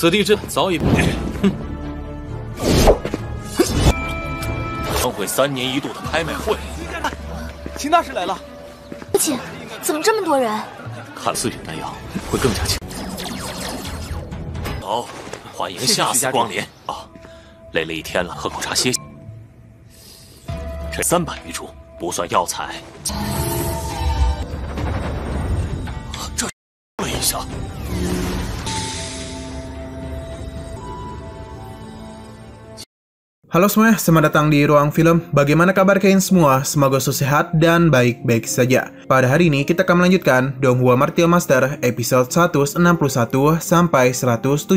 此地之早已将会3年1度的拍卖会。秦大师来了。父亲，怎么这么多人？看4品丹药会更加清。好，欢迎下次光临啊！累了一天了，喝口茶歇歇。这300余株不算药材。这了一下。 Halo semuanya, selamat datang di Ruang Film. Bagaimana kabar kalian semua? Semoga sehat dan baik-baik saja. Pada hari ini kita akan melanjutkan Donghua Martial Master episode 161 sampai 170.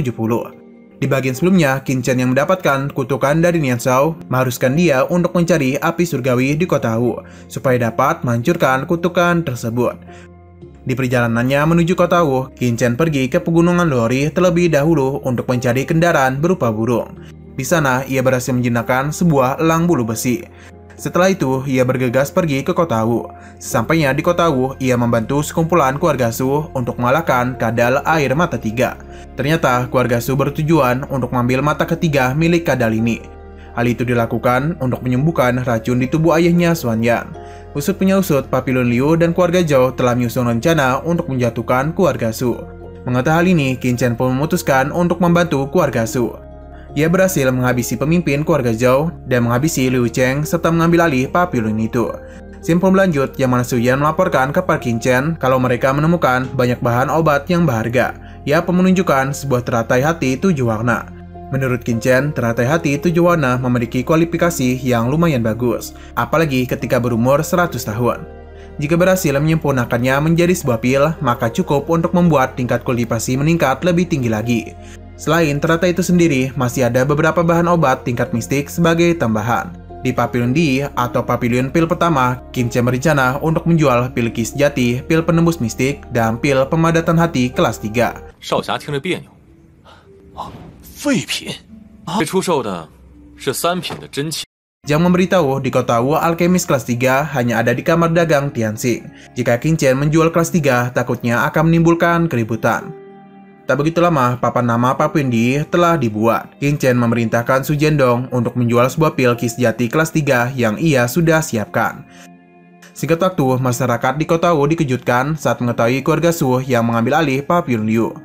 Di bagian sebelumnya, Qin Chen yang mendapatkan kutukan dari Nian Shao mengharuskan dia untuk mencari api surgawi di kota Wu supaya dapat menghancurkan kutukan tersebut. Di perjalanannya menuju kota Wu, Qin Chen pergi ke pegunungan Luori terlebih dahulu untuk mencari kendaraan berupa burung. Di sana, ia berhasil menjinakkan sebuah elang bulu besi. Setelah itu, ia bergegas pergi ke kota Wu. Sesampainya di kota Wu, ia membantu sekumpulan keluarga Su untuk mengalahkan kadal air mata 3. Ternyata, keluarga Su bertujuan untuk mengambil mata ketiga milik kadal ini. Hal itu dilakukan untuk menyembuhkan racun di tubuh ayahnya Xuan Yan. Usut punya usut, Papillon Liu dan keluarga Zhou telah menyusun rencana untuk menjatuhkan keluarga Su. Mengetahui hal ini, Qin Chen pun memutuskan untuk membantu keluarga Su. Ia berhasil menghabisi pemimpin keluarga Zhou dan menghabisi Liu Cheng serta mengambil alih Papillon itu. Scene pun berlanjut yang mana Su Yan melaporkan kepada Qin Chen kalau mereka menemukan banyak bahan obat yang berharga. Ia pun menunjukkan sebuah teratai hati 7 warna. Menurut Qin Chen, teratai hati 7 warna memiliki kualifikasi yang lumayan bagus, apalagi ketika berumur 100 tahun. Jika berhasil menyempurnakannya menjadi sebuah pil, maka cukup untuk membuat tingkat kualifikasi meningkat lebih tinggi lagi. Selain teratai itu sendiri, masih ada beberapa bahan obat tingkat mistik sebagai tambahan. Di Papillon D atau Papillon pil pertama, Qin Chen berencana untuk menjual pil Ki sejati, pil penembus mistik, dan pil pemadatan hati kelas 3. 少侠听着别扭。废品。被出售的是3品的真气。 Jang memberitahu di kota Wu alkemis kelas 3 hanya ada di kamar dagang Tianxing. Jika Qin Chen menjual kelas 3, takutnya akan menimbulkan keributan. Tak begitu lama, papan nama Papillon D telah dibuat. Qin Chen memerintahkan Su Jiandong untuk menjual sebuah pil Ki sejati kelas 3 yang ia sudah siapkan. Singkat waktu, masyarakat di kota Wu dikejutkan saat mengetahui keluarga Su yang mengambil alih Papillon Liu.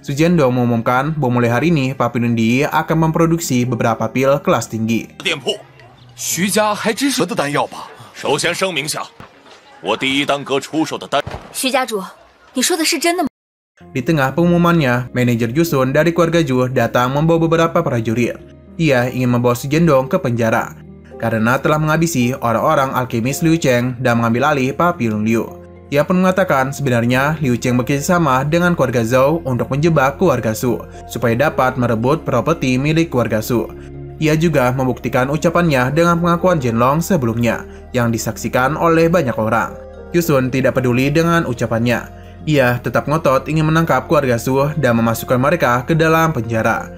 Su Jiandong mengumumkan bahwa mulai hari ini Papillon D akan memproduksi beberapa pil kelas tinggi. 徐家还真是的丹药吧？首先声明下，我第一单阁出售的丹。徐家主，你说的是真的吗？ Di tengah pengumumannya, manajer Jusun dari keluarga Zhu datang membawa beberapa prajurit. Dia ingin membawa Su Jiandong ke penjara karena telah menghabisi orang-orang alkemis Liu Cheng dan mengambil alih Papillon Liu. Ia pun mengatakan sebenarnya Liu Cheng bekerjasama dengan keluarga Zhou untuk menjebak keluarga Su supaya dapat merebut properti milik keluarga Su. Ia juga membuktikan ucapannya dengan pengakuan Zhenlong sebelumnya yang disaksikan oleh banyak orang. Yusun tidak peduli dengan ucapannya. Ia tetap ngotot ingin menangkap keluarga Su dan memasukkan mereka ke dalam penjara.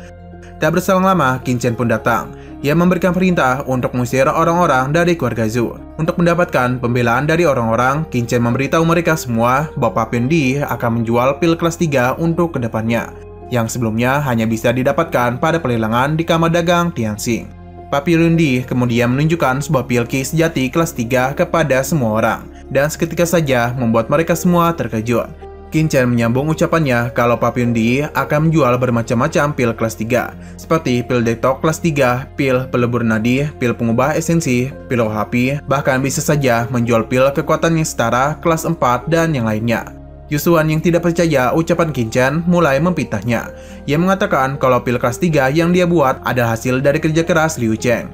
Tak berselang lama, Qin Chen pun datang. Ia memberikan perintah untuk mengusir orang-orang dari keluarga Zhu. Untuk mendapatkan pembelaan dari orang-orang, Qin Chen memberitahu mereka semua bahwa Papillon D akan menjual pil kelas 3 untuk kedepannya, yang sebelumnya hanya bisa didapatkan pada pelelangan di kamar dagang Tianxing. Papillon D kemudian menunjukkan sebuah pil Ki sejati kelas 3 kepada semua orang, dan seketika saja membuat mereka semua terkejut. Qin Chen menyambung ucapannya kalau Papillon D akan menjual bermacam-macam pil kelas 3, seperti pil detox kelas 3, pil pelebur nadi, pil pengubah esensi, pil roh api, bahkan bisa saja menjual pil kekuatan yang setara kelas 4 dan yang lainnya. Yusuan yang tidak percaya ucapan Qin Chen mulai mempitahnya. Ia mengatakan kalau pil kelas 3 yang dia buat adalah hasil dari kerja keras Liu Cheng.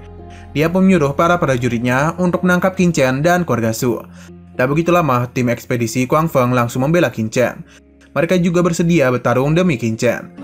Dia pun menyuruh para prajuritnya untuk menangkap Qin Chen dan keluarga Su. Tak begitu lama, tim ekspedisi Kuang Feng langsung membela Qin Chen. Mereka juga bersedia bertarung demi Qin Chen.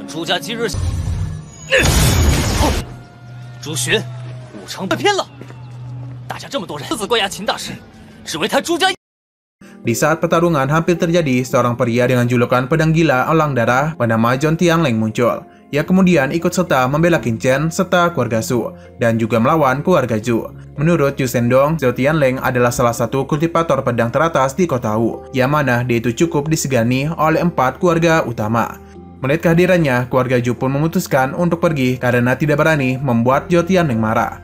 Di saat pertarungan hampir terjadi, seorang pria dengan julukan pedang gila elang darah bernama John Tianleng muncul. Ia kemudian ikut serta membela Qin Chen serta keluarga Su dan juga melawan keluarga Zhu. Menurut Yu Sendong, Zhou Tianleng adalah salah satu kultivator pedang teratas di kota Wu, yang mana dia itu cukup disegani oleh 4 keluarga utama. Melihat kehadirannya, keluarga Zhu pun memutuskan untuk pergi karena tidak berani membuat Zhou Tianling marah.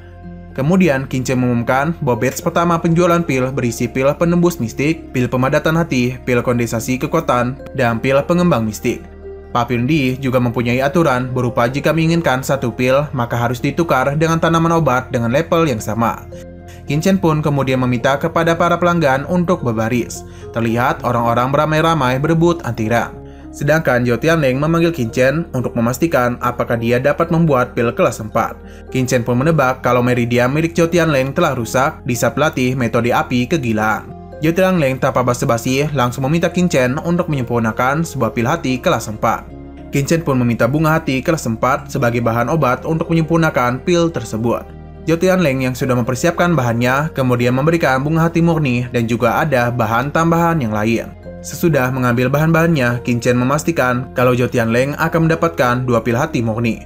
Kemudian, Qin Chen mengumumkan bahwa batch pertama penjualan pil berisi pil penembus mistik, pil pemadatan hati, pil kondensasi kekuatan, dan pil pengembang mistik. Papillon D juga mempunyai aturan berupa jika menginginkan satu pil, maka harus ditukar dengan tanaman obat dengan level yang sama. Qin Chen pun kemudian meminta kepada para pelanggan untuk berbaris. Terlihat orang-orang beramai-ramai berebut antirang. Sedangkan Zhou Tianling memanggil Qin Chen untuk memastikan apakah dia dapat membuat pil kelas 4. Qin Chen pun menebak kalau meridian milik Zhou Tianling telah rusak di saat pelatih metode api kegilaan. Zhou Tianling tanpa basa-basi langsung meminta Qin Chen untuk menyempurnakan sebuah pil hati kelas 4. Qin Chen pun meminta bunga hati kelas 4 sebagai bahan obat untuk menyempurnakan pil tersebut. Zhou Tianling yang sudah mempersiapkan bahannya kemudian memberikan bunga hati murni dan juga ada bahan tambahan yang lain. Sesudah mengambil bahan-bahannya, Qin Chen memastikan kalau Zhou Tianling akan mendapatkan 2 pil hati murni.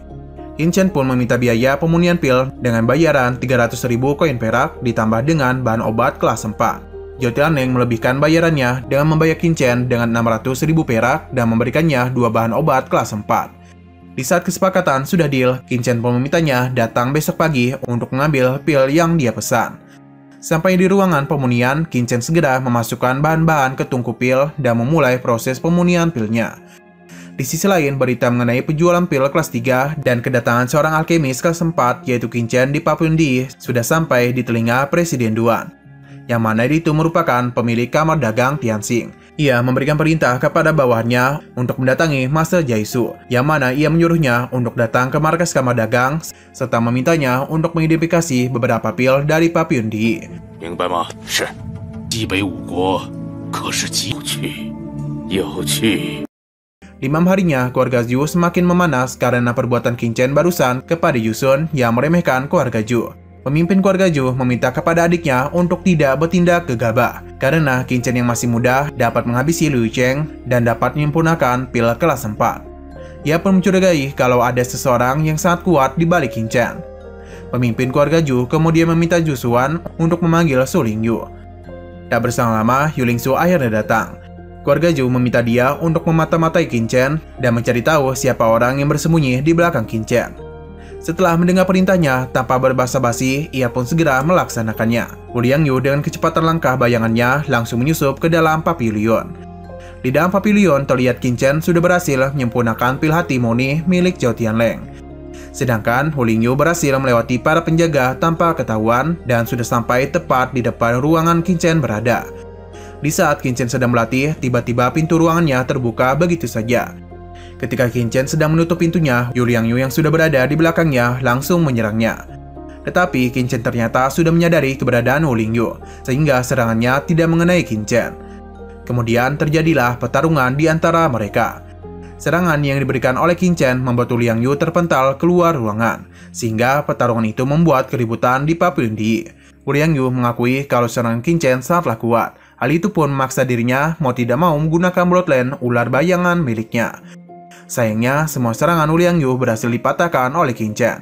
Qin Chen pun meminta biaya pemunihan pil dengan bayaran 300.000 koin perak ditambah dengan bahan obat kelas 4. Zhou Tianling melebihkan bayarannya dengan membayar Qin Chen dengan 600.000 perak dan memberikannya 2 bahan obat kelas 4. Di saat kesepakatan sudah deal, Qin Chen pun memintanya datang besok pagi untuk mengambil pil yang dia pesan. Sampai di ruangan pemunihan, Qin Chen segera memasukkan bahan-bahan ke tungku pil dan memulai proses pemunihan pilnya. Di sisi lain, berita mengenai penjualan pil kelas 3 dan kedatangan seorang alkemis kelas 4 yaitu Qin Chen di Papillon D sudah sampai di telinga Presiden Duan, yang mana itu merupakan pemilik kamar dagang Tianxing. Ia memberikan perintah kepada bawahannya untuk mendatangi Master Jaisu, yang mana ia menyuruhnya untuk datang ke markas kamar dagang serta memintanya untuk mengidentifikasi beberapa pil dari Papillon D. 明白吗？是。西北五国可是极有趣，有趣。 Di malam harinya, keluarga Zhu semakin memanas karena perbuatan Qin Chen barusan kepada Yusun yang meremehkan keluarga Zhu. Pemimpin keluarga Zhu meminta kepada adiknya untuk tidak bertindak gegabah, karena Qin Chen yang masih muda dapat menghabisi Liu Cheng dan dapat menyempurnakan pil kelas 4. Ia pun mencurigai kalau ada seseorang yang sangat kuat di balik Qin Chen. Pemimpin keluarga Zhu kemudian meminta Zhu Xuan untuk memanggil Su Lingyu. Tak berselang lama, Yu Lingsu akhirnya datang. Keluarga Zhu meminta dia untuk memata-matai Qin Chen dan mencari tahu siapa orang yang bersembunyi di belakang Qin Chen. Setelah mendengar perintahnya, tanpa berbasa-basi, ia pun segera melaksanakannya. Wu Liangyu dengan kecepatan langkah bayangannya langsung menyusup ke dalam pavilion. Di dalam pavilion terlihat Qin Chen sudah berhasil menyempurnakan pil hati murni milik Zhou Tianling. Sedangkan Wu Liangyu berhasil melewati para penjaga tanpa ketahuan dan sudah sampai tepat di depan ruangan Qin Chen berada. Di saat Qin Chen sedang berlatih, tiba-tiba pintu ruangannya terbuka begitu saja. Ketika Qin Chen sedang menutup pintunya, Yu Liangyu yang sudah berada di belakangnya langsung menyerangnya. Tetapi Qin Chen ternyata sudah menyadari keberadaan Wu Lingyu, sehingga serangannya tidak mengenai Qin Chen. Kemudian terjadilah pertarungan di antara mereka. Serangan yang diberikan oleh Qin Chen membuat Wu Liangyu terpental keluar ruangan, sehingga pertarungan itu membuat keributan di Papillon D. Wu Liangyu mengakui kalau serangan Qin Chen sangatlah kuat. Hal itu pun memaksa dirinya mau tidak mau menggunakan Bloodline ular bayangan miliknya. Sayangnya, semua serangan Wu Liangyu berhasil dipatahkan oleh Qin Chen.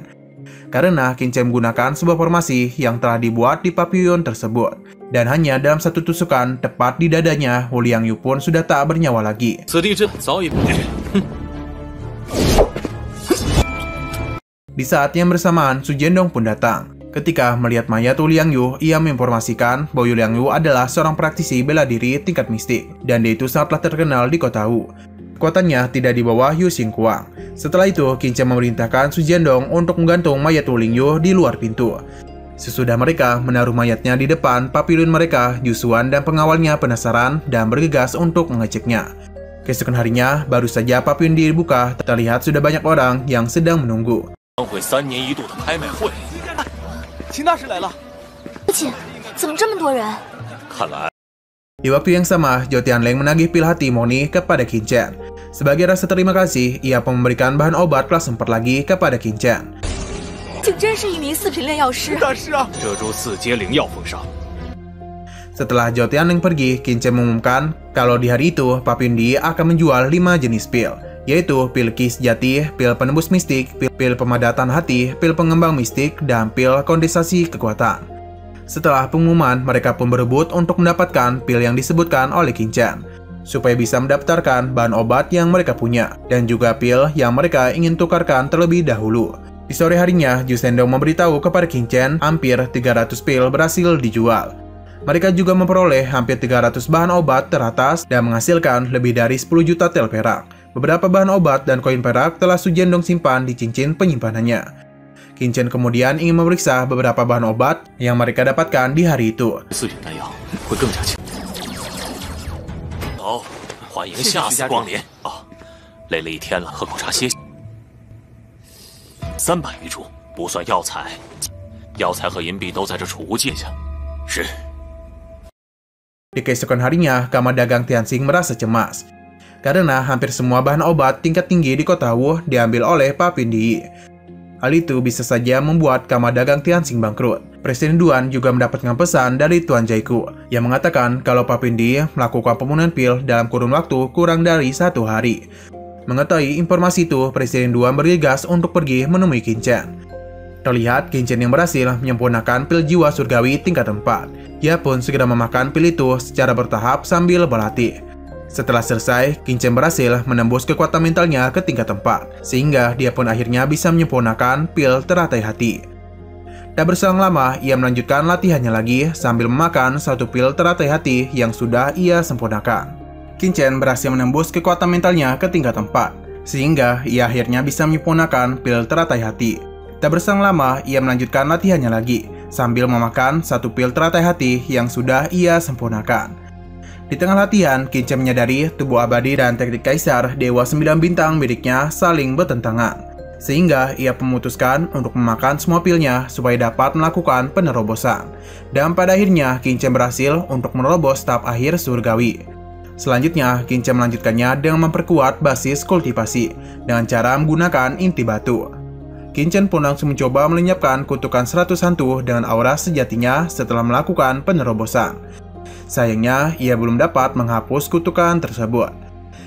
Karena Qin Chen menggunakan sebuah formasi yang telah dibuat di pavilion tersebut. Dan hanya dalam satu tusukan tepat di dadanya, Wu Liangyu pun sudah tak bernyawa lagi. Di saat yang bersamaan, Su Jiandong pun datang. Ketika melihat mayat Wu Liangyu, ia menginformasikan bahwa Wu Liangyu adalah seorang praktisi bela diri tingkat mistik, dan dia itu sangatlah terkenal di kota Wu. Kekuatannya tidak di bawah Yu Xingguang. Setelah itu, Qin Chen memerintahkan Su Jiandong untuk menggantung mayat Wu Lingyu di luar pintu. Sesudah mereka menaruh mayatnya di depan pavilion mereka, Yu Xuan dan pengawalnya penasaran dan bergegas untuk mengeceknya. Keesokan harinya, baru saja pavilion dibuka, terlihat sudah banyak orang yang sedang menunggu. 秦大师来了。父亲，怎么这么多人？ 看来 Di waktu yang sama, Zhou Tianling menagih pil hati murni kepada Qin Chen. Sebagai rasa terima kasih, ia pun memberikan bahan obat kelas 4 lagi kepada Qin Chen. 竟真是一名4品炼药师。大师啊， 这株4阶灵药奉上。 Setelah Zhou Tianling pergi, Qin Chen mengumumkan kalau di hari itu Papillon D akan menjual 5 jenis pil, yaitu pil ki sejati, pil penembus mistik, pil pemadatan hati, pil pengembang mistik, dan pil kondensasi kekuatan. Setelah pengumuman, mereka pun berebut untuk mendapatkan pil yang disebutkan oleh Qin Chen. supaya bisa mendaftarkan bahan obat yang mereka punya, dan juga pil yang mereka ingin tukarkan terlebih dahulu. Di sore harinya, Zhu Shendong memberitahu kepada Qin Chen hampir 300 pil berhasil dijual. Mereka juga memperoleh hampir 300 bahan obat teratas dan menghasilkan lebih dari 10 juta tel perak. Beberapa bahan obat dan koin perak telah Zhu Shendong simpan di cincin penyimpanannya. Qin Chen kemudian ingin memeriksa beberapa bahan obat yang mereka dapatkan di hari itu. 好，欢迎下次光临啊！累了一天了，喝口茶歇歇。300余株，不算药材，药材和银币都在这储物间下。是。 Di keesokan harinya, Kamar Dagang Tianxing merasa cemas karena hampir semua bahan obat tingkat tinggi di kota Wu diambil oleh Pak Pindi. Hal itu bisa saja membuat Kamar Dagang Tianxing bangkrut. Presiden Duan juga mendapatkan pesan dari Tuan Jaiku yang mengatakan kalau Pak Pindi melakukan pembunuhan pil dalam kurun waktu kurang dari 1 hari. Mengetahui informasi itu, Presiden Duan bergegas untuk pergi menemui Qin Chen. Terlihat Qin Chen yang berhasil menyempurnakan pil jiwa surgawi tingkat 4. Ia pun segera memakan pil itu secara bertahap sambil berlatih. Setelah selesai, Qin Chen berhasil menembus kekuatan mentalnya ke tingkat 4, sehingga dia pun akhirnya bisa menyempurnakan pil teratai hati. Tak berselang lama, ia melanjutkan latihannya lagi sambil memakan 1 pil teratai hati yang sudah ia sempurnakan. Qin Chen berhasil menembus kekuatan mentalnya ke tingkat 4, sehingga ia akhirnya bisa menyempurnakan pil teratai hati. Tak berselang lama, ia melanjutkan latihannya lagi sambil memakan 1 pil teratai hati yang sudah ia sempurnakan. Di tengah latihan, Qin Chen menyadari tubuh abadi dan teknik kaisar Dewa 9 bintang miliknya saling bertentangan. Sehingga ia memutuskan untuk memakan semua pilnya supaya dapat melakukan penerobosan. Dan pada akhirnya, Qin Chen berhasil untuk menerobos tahap akhir surgawi. Selanjutnya, Qin Chen melanjutkannya dengan memperkuat basis kultivasi dengan cara menggunakan inti batu. Qin Chen pun langsung mencoba melenyapkan kutukan 100 hantu dengan aura sejatinya setelah melakukan penerobosan. Sayangnya, ia belum dapat menghapus kutukan tersebut.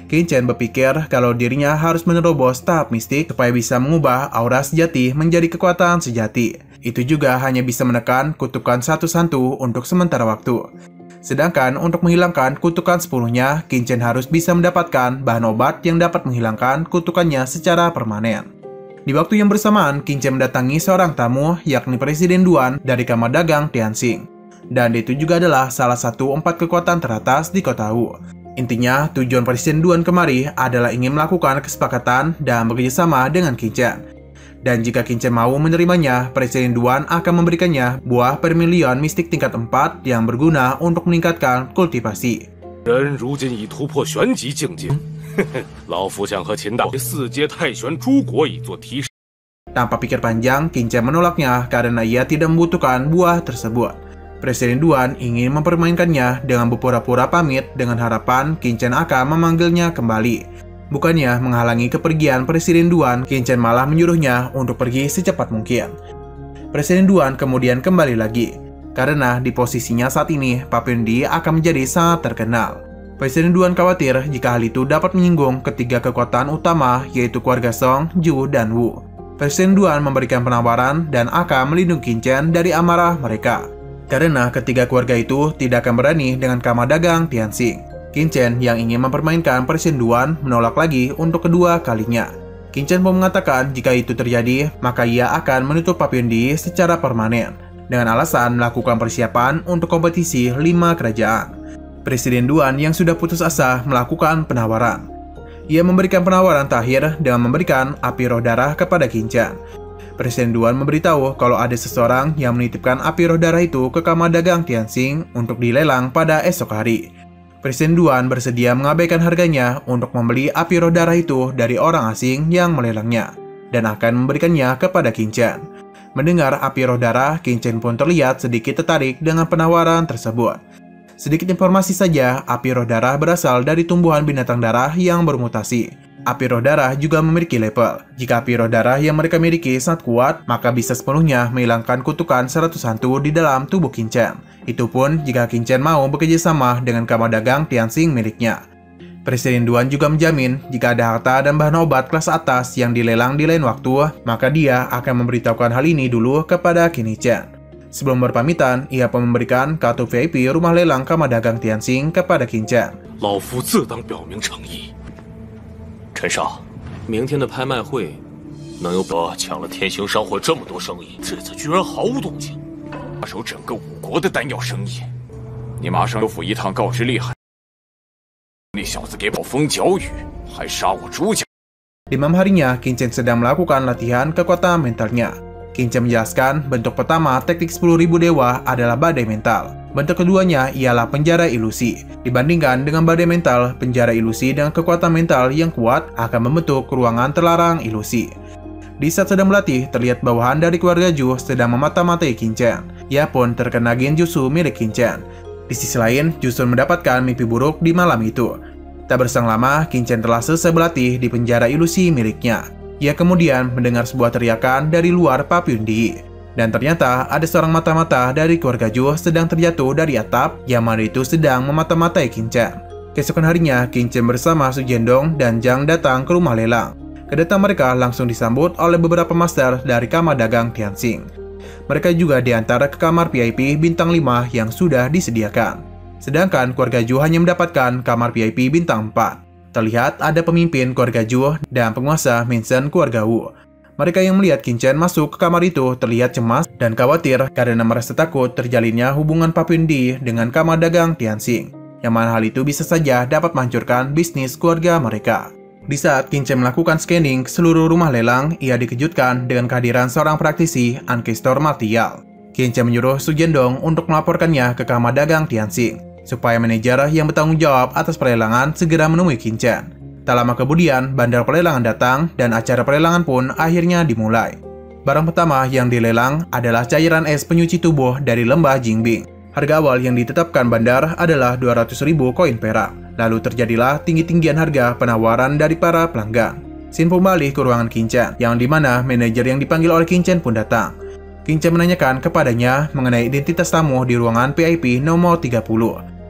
Qin Chen berpikir kalau dirinya harus menerobos tahap mistik supaya bisa mengubah aura sejati menjadi kekuatan sejati. Itu juga hanya bisa menekan kutukan 1 hantu untuk sementara waktu. Sedangkan untuk menghilangkan kutukan 10-nya, Qin Chen harus bisa mendapatkan bahan obat yang dapat menghilangkan kutukannya secara permanen. Di waktu yang bersamaan, Qin Chen mendatangi seorang tamu, yakni Presiden Duan dari Kamar Dagang Tianxing. Dan itu juga adalah salah satu 4 kekuatan teratas di kota Wu. Intinya, tujuan Presiden Duan kemari adalah ingin melakukan kesepakatan dan bekerjasama dengan Qin Chen. Dan jika Qin Chen mau menerimanya, Presiden Duan akan memberikannya buah permilion mistik tingkat 4 yang berguna untuk meningkatkan kultivasi. Tanpa pikir panjang, Qin Chen menolaknya karena ia tidak membutuhkan buah tersebut. Presiden Duan ingin mempermainkannya dengan berpura-pura pamit dengan harapan Qin Chen akan memanggilnya kembali. Bukannya menghalangi kepergian Presiden Duan, Qin Chen malah menyuruhnya untuk pergi secepat mungkin. Presiden Duan kemudian kembali lagi, karena di posisinya saat ini, Pak Pendi akan menjadi sangat terkenal. Presiden Duan khawatir jika hal itu dapat menyinggung ketiga kekuatan utama, yaitu keluarga Song, Zhu, dan Wu. Presiden Duan memberikan penawaran dan akan melindungi Qin Chen dari amarah mereka. Karena ketiga keluarga itu tidak akan berani dengan Kamar Dagang Tianxing. Qin Chen yang ingin mempermainkan Presiden Duan menolak lagi untuk kedua kalinya. Qin Chen pun mengatakan jika itu terjadi, maka ia akan menutup Pak Pendi secara permanen dengan alasan melakukan persiapan untuk kompetisi 5 kerajaan. Presiden Duan yang sudah putus asa melakukan penawaran. Ia memberikan penawaran terakhir dengan memberikan api roh darah kepada Qin Chen. Presiden Duan memberitahu kalau ada seseorang yang menitipkan api roh darah itu ke Kamar Dagang Tianxing untuk dilelang pada esok hari. Presiden Duan bersedia mengabaikan harganya untuk membeli api roh darah itu dari orang asing yang melelangnya dan akan memberikannya kepada Qin Chen. Mendengar api roh darah, Qin Chen pun terlihat sedikit tertarik dengan penawaran tersebut. Sedikit informasi saja, api roh darah berasal dari tumbuhan binatang darah yang bermutasi. Api roh darah juga memiliki level. Jika api roh darah yang mereka miliki sangat kuat, maka bisa sepenuhnya menghilangkan kutukan 100 hantu di dalam tubuh Qin Chen. Itu pun jika Qin Chen mau bekerja sama dengan Kamar Dagang Tianxing miliknya. Presiden Duan juga menjamin jika ada harta dan bahan obat kelas atas yang dilelang di lain waktu, maka dia akan memberitahukan hal ini dulu kepada Qin Chen. Sebelum berpamitan, ia pun memberikan kartu VIP rumah lelang kamar dagang Tianxing kepada Qin Chen. 老夫自当表明诚意。陈少，明天的拍卖会能有我抢了天星商会这么多生意，这次居然毫无动静，把守整个五国的丹药生意。你马上有府一趟告知厉害，那小子给暴风角雨，还杀我朱家。 Di malam harinya, Qin Chen sedang melakukan latihan kekuatan mentalnya. Qin Chen menjelaskan bentuk pertama teknik 10.000 dewa adalah badai mental. Bentuk keduanya ialah penjara ilusi. Dibandingkan dengan badai mental, penjara ilusi dengan kekuatan mental yang kuat akan membentuk ruangan terlarang ilusi. Di saat sedang berlatih, terlihat bawahan dari keluarga Zhu sedang memata-matai Qin Chen. Ia pun terkena genjutsu milik Qin Chen. Di sisi lain, justru mendapatkan mimpi buruk di malam itu. Tak berselang lama, Qin Chen telah selesai berlatih di penjara ilusi miliknya. Ia kemudian mendengar sebuah teriakan dari luar Papillon Di. Dan ternyata ada seorang mata-mata dari keluarga Zhu sedang terjatuh dari atap yang mana itu sedang memata-matai Qin Chen. Keesokan harinya, Qin Chen bersama Su Jiandong dan Zhang datang ke rumah lelang. Kedatangan mereka langsung disambut oleh beberapa master dari kamar dagang Tianxing. Mereka juga diantar ke kamar VIP bintang 5 yang sudah disediakan. Sedangkan keluarga Zhu hanya mendapatkan kamar VIP bintang 4. Terlihat ada pemimpin keluarga Zhu dan penguasa Minsen keluarga Wu. Mereka yang melihat Qin Chen masuk ke kamar itu terlihat cemas dan khawatir karena merasa takut terjalinnya hubungan Papillon Di dengan kamar dagang Tianxing, yang mana hal itu bisa saja dapat menghancurkan bisnis keluarga mereka. Di saat Qin Chen melakukan scanning seluruh rumah lelang, ia dikejutkan dengan kehadiran seorang praktisi ankestor martial. Qin Chen menyuruh Su Jiandong untuk melaporkannya ke kamar dagang Tianxing, supaya manajer yang bertanggung jawab atas pelelangan segera menemui Qin Chen. Tak lama kemudian, bandar pelelangan datang dan acara pelelangan pun akhirnya dimulai. Barang pertama yang dilelang adalah cairan es penyuci tubuh dari lembah Jingbing. Harga awal yang ditetapkan bandar adalah 200.000 koin perak. Lalu terjadilah tinggi-tinggian harga penawaran dari para pelanggan. Xin pun balik ke ruangan Qin Chen, yang dimana manajer yang dipanggil oleh Qin Chen pun datang. Qin Chen menanyakan kepadanya mengenai identitas tamu di ruangan VIP nomor 30.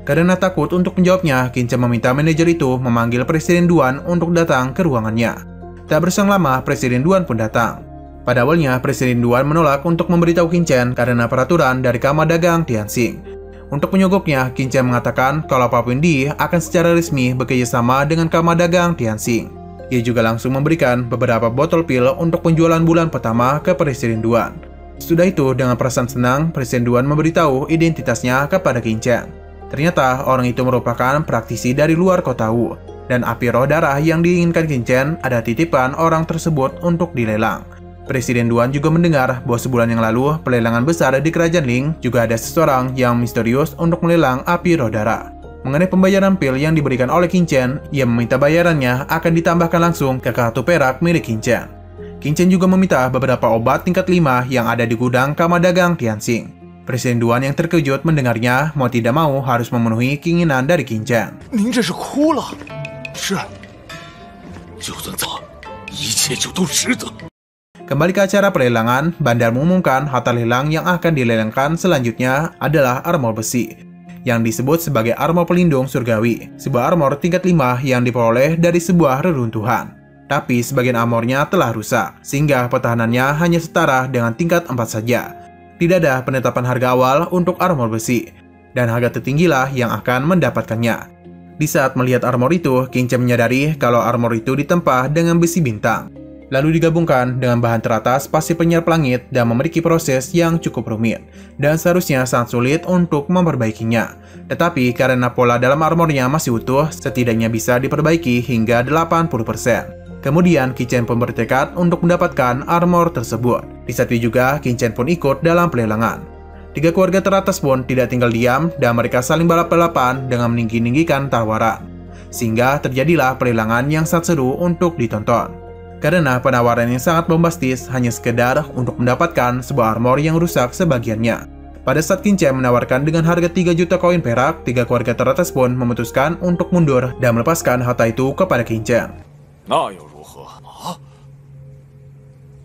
Karena takut untuk menjawabnya, Qin Chen meminta manajer itu memanggil Presiden Duan untuk datang ke ruangannya. Tak berselang lama, Presiden Duan pun datang. Pada awalnya, Presiden Duan menolak untuk memberitahu Qin Chen karena peraturan dari kamar dagang Tianxing. Untuk menyogoknya, Qin Chen mengatakan kalau Papillon Di akan secara resmi bekerjasama dengan kamar dagang Tianxing. Ia juga langsung memberikan beberapa botol pil untuk penjualan bulan pertama ke Presiden Duan. Sudah itu, dengan perasaan senang, Presiden Duan memberitahu identitasnya kepada Qin Chen. Ternyata orang itu merupakan praktisi dari luar kota Wu, dan api roh darah yang diinginkan Qin Chen ada titipan orang tersebut untuk dilelang. Presiden Duan juga mendengar bahwa sebulan yang lalu pelelangan besar di Kerajaan Ling juga ada seseorang yang misterius untuk melelang api roh darah. Mengenai pembayaran pil yang diberikan oleh Qin Chen, ia meminta bayarannya akan ditambahkan langsung ke kartu perak milik Qin Chen. Qin Chen juga meminta beberapa obat tingkat 5 yang ada di gudang kamar dagang Tianxing. Presiden Duan yang terkejut mendengarnya mau tidak mau harus memenuhi keinginan dari Qin Chen. 您这是哭了？是，就算怎么，一切就都值得。 Kembali ke acara pelelangan, bandar mengumumkan harta lelang yang akan dilelangkan selanjutnya adalah armor besi, yang disebut sebagai armor pelindung surgawi, sebuah armor tingkat 5 yang diperoleh dari sebuah reruntuhan. Tapi sebagian armornya telah rusak, sehingga pertahanannya hanya setara dengan tingkat 4 saja. Tidak ada penetapan harga awal untuk armor besi, dan harga tertinggilah yang akan mendapatkannya. Di saat melihat armor itu, Qin Chen menyadari kalau armor itu ditempa dengan besi bintang, lalu digabungkan dengan bahan teratas pasir penyiar pelangit dan memiliki proses yang cukup rumit, dan seharusnya sangat sulit untuk memperbaikinya. Tetapi karena pola dalam armornya masih utuh, setidaknya bisa diperbaiki hingga 80%. Kemudian Qin Chen pun bertekad untuk mendapatkan armor tersebut. Di saat itu juga Qin Chen pun ikut dalam pelelangan. 3 keluarga teratas pun tidak tinggal diam dan mereka saling balap-balapan dengan meninggi-ninggikan tawaran. Sehingga terjadilah pelelangan yang sangat seru untuk ditonton. Karena penawaran yang sangat bombastis hanya sekedar untuk mendapatkan sebuah armor yang rusak sebagiannya. Pada saat Qin Chen menawarkan dengan harga 3 juta koin perak, 3 keluarga teratas pun memutuskan untuk mundur dan melepaskan harta itu kepada Qin Chen. 那又如何啊？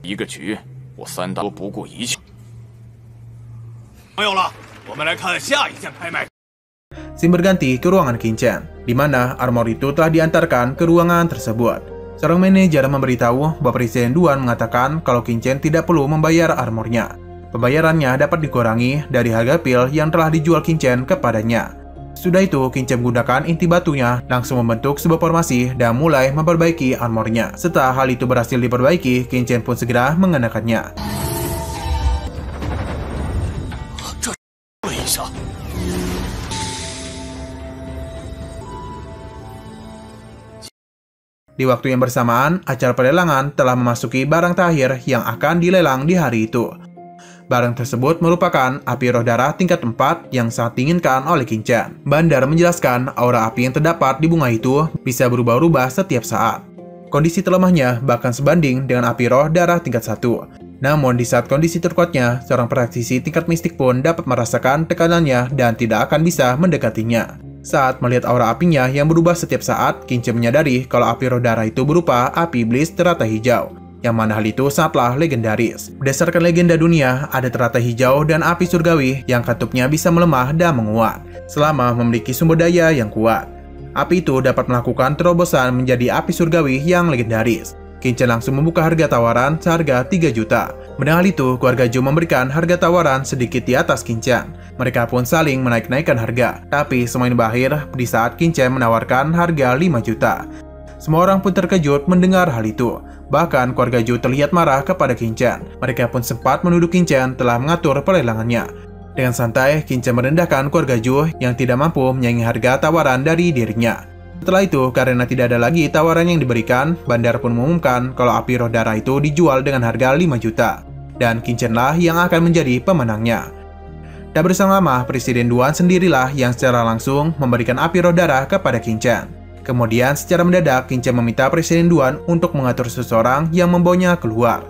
一个局，我3大都不顾一切。没有了，我们来看下一件拍卖。 Scene berganti ke ruangan Qin Chen, di mana armor itu telah diantarkan ke ruangan tersebut. Seorang manajer memberitahu bahwa Presiden Duan mengatakan kalau Qin Chen tidak perlu membayar armornya. Pembayarannya dapat dikurangi dari harga pil yang telah dijual Qin Chen kepadanya. Sudah itu, Qin Chen menggunakan inti batunya langsung membentuk sebuah formasi dan mulai memperbaiki armornya. Setelah hal itu berhasil diperbaiki, Qin Chen pun segera mengenakannya. Di waktu yang bersamaan, acara pelelangan telah memasuki barang terakhir yang akan dilelang di hari itu. Barang tersebut merupakan api roh darah tingkat 4 yang sangat diinginkan oleh Qin Chen. Bandar menjelaskan aura api yang terdapat di bunga itu bisa berubah-ubah setiap saat. Kondisi terlemahnya bahkan sebanding dengan api roh darah tingkat 1. Namun di saat kondisi terkuatnya, seorang praktisi tingkat mistik pun dapat merasakan tekanannya dan tidak akan bisa mendekatinya. Saat melihat aura apinya yang berubah setiap saat, Qin Chen menyadari kalau api roh darah itu berupa api iblis teratai hijau, yang mana hal itu sangatlah legendaris. Berdasarkan legenda dunia, ada teratai hijau dan api surgawi yang katupnya bisa melemah dan menguat, selama memiliki sumber daya yang kuat. Api itu dapat melakukan terobosan menjadi api surgawi yang legendaris. Qin Chen langsung membuka harga tawaran seharga 3 juta. Mendengar itu, keluarga Zhou memberikan harga tawaran sedikit di atas Qin Chen. Mereka pun saling menaik-naikkan harga. Tapi semua ini berakhir di saat Qin Chen menawarkan harga 5 juta. Semua orang pun terkejut mendengar hal itu. Bahkan keluarga Zhou terlihat marah kepada Qin Chen. Mereka pun sempat menuduh Qin Chen telah mengatur pelelangannya. Dengan santai, Qin Chen merendahkan keluarga Zhou yang tidak mampu menyaingi harga tawaran dari dirinya. Setelah itu, karena tidak ada lagi tawaran yang diberikan, bandar pun mengumumkan kalau api roh darah itu dijual dengan harga 5 juta. Dan Qin Chen lah yang akan menjadi pemenangnya. Tak berselang lama, Presiden Duan sendirilah yang secara langsung memberikan api roh darah kepada Qin Chen. Kemudian secara mendadak, Qin Chen meminta Presiden Duan untuk mengatur seseorang yang membawanya keluar.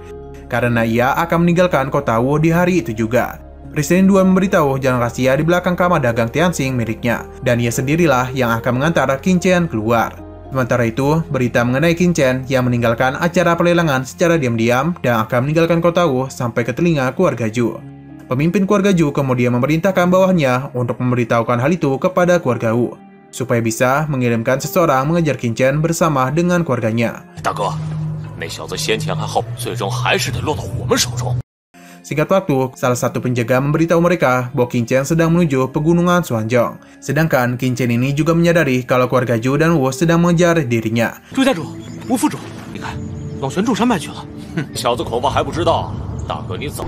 Karena ia akan meninggalkan kota Wu di hari itu juga. Presiden Duan memberitahu jalan rahasia di belakang kamar dagang Tianxing miliknya, dan ia sendirilah yang akan mengantar Qin Chen keluar. Sementara itu, berita mengenai Qin Chen yang meninggalkan acara pelelangan secara diam-diam dan akan meninggalkan kota Wu sampai ke telinga keluarga Zhou. Pemimpin keluarga Zhou kemudian memerintahkan bawahannya untuk memberitahukan hal itu kepada keluarga Wu, supaya bisa mengirimkan seseorang mengejar Qin Chen bersama dengan keluarganya. 大哥，那小子先前还好，最终还是得落到我们手中。 Singkat waktu, salah satu penjaga memberitahu mereka bahwa Qin Chen sedang menuju pegunungan Xuanzhong. Sedangkan Qin Chen ini juga menyadari kalau keluarga Zhou dan Wu sedang mengejar dirinya. 朱家主，吴副主，你看，往玄柱山脉去了。哼，小子恐怕还不知道，大哥你早。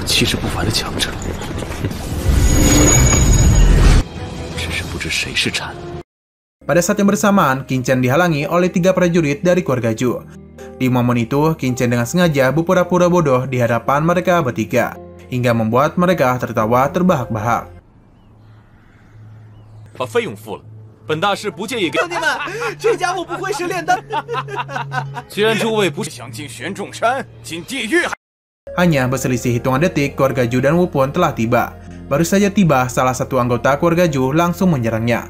气势不凡的强者，只是不知谁是蝉。 Pada saat yang bersamaan, Qin Chen dihalangi oleh 3 prajurit dari keluarga Zhou. Di momen itu, Qin Chen dengan sengaja berpura-pura bodoh di hadapan mereka bertiga, hingga membuat mereka tertawa terbahak-bahak. 把费用付了，本大师不介意给。兄弟们，这家伙不会是炼丹。既然诸位不是想进玄众山，进地狱还。 Hanya berselisih hitungan detik, keluarga Zhou dan Wu pun telah tiba. Baru saja tiba, salah satu anggota keluarga Zhou langsung menyerangnya.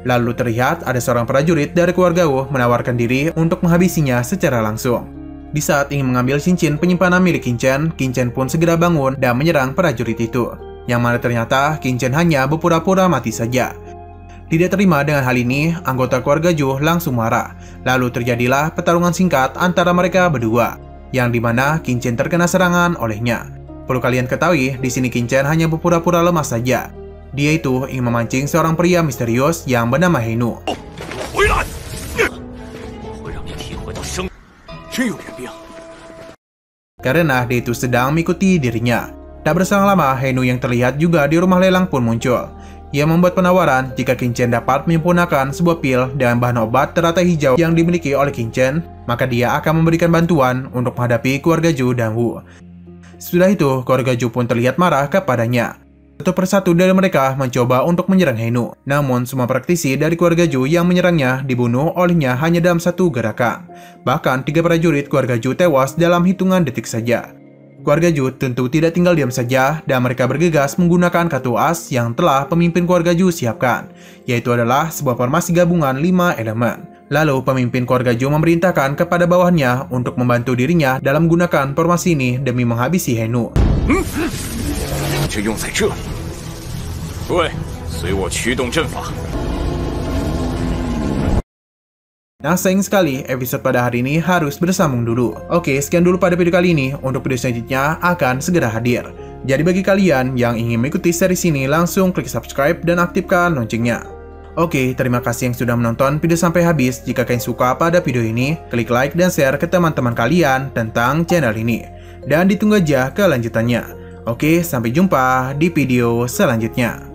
Lalu terlihat ada seorang prajurit dari keluarga Wu menawarkan diri untuk menghabisinya secara langsung. Di saat ingin mengambil cincin penyimpanan milik Qin Chen pun segera bangun dan menyerang prajurit itu. Yang mana ternyata Qin Chen hanya berpura-pura mati saja. Tidak terima dengan hal ini, anggota keluarga Zhou langsung marah. Lalu terjadilah pertarungan singkat antara mereka berdua, yang dimana Qin Chen terkena serangan olehnya. Perlu kalian ketahui, di sini Qin Chen hanya berpura-pura lemah saja. Dia itu ingin memancing seorang pria misterius yang bernama Heinu. Karena dia itu sedang mengikuti dirinya. Tak berselang lama, Heinu yang terlihat juga di rumah lelang pun muncul. Ia membuat penawaran jika Qin Chen dapat menyempurnakan sebuah pil dan bahan obat teratai hijau yang dimiliki oleh Qin Chen, maka dia akan memberikan bantuan untuk menghadapi keluarga Zhou dan Wu. Setelah itu, keluarga Zhou pun terlihat marah kepadanya. Satu persatu dari mereka mencoba untuk menyerang Heinu. Namun, semua praktisi dari keluarga Zhou yang menyerangnya dibunuh olehnya hanya dalam satu gerakan. Bahkan, 3 prajurit keluarga Zhou tewas dalam hitungan detik saja. Keluarga Zhou tentu tidak tinggal diam saja, dan mereka bergegas menggunakan kartu as yang telah pemimpin keluarga Zhou siapkan, yaitu adalah sebuah formasi gabungan 5 elemen. Lalu, pemimpin keluarga Zhou memerintahkan kepada bawahannya untuk membantu dirinya dalam menggunakan formasi ini demi menghabisi Heinu. 就用在这里。各位，随我驱动阵法。Nah, sayang sekali episode pada hari ini harus bersambung dulu. Oke, sekian dulu pada video kali ini. Untuk video selanjutnya akan segera hadir. Jadi bagi kalian yang ingin mengikuti series ini, langsung klik subscribe dan aktifkan loncengnya. Oke, terima kasih yang sudah menonton video sampai habis. Jika kalian suka pada video ini, klik like dan share ke teman-teman kalian tentang channel ini. Dan ditunggu aja kelanjutannya. Oke, sampai jumpa di video selanjutnya.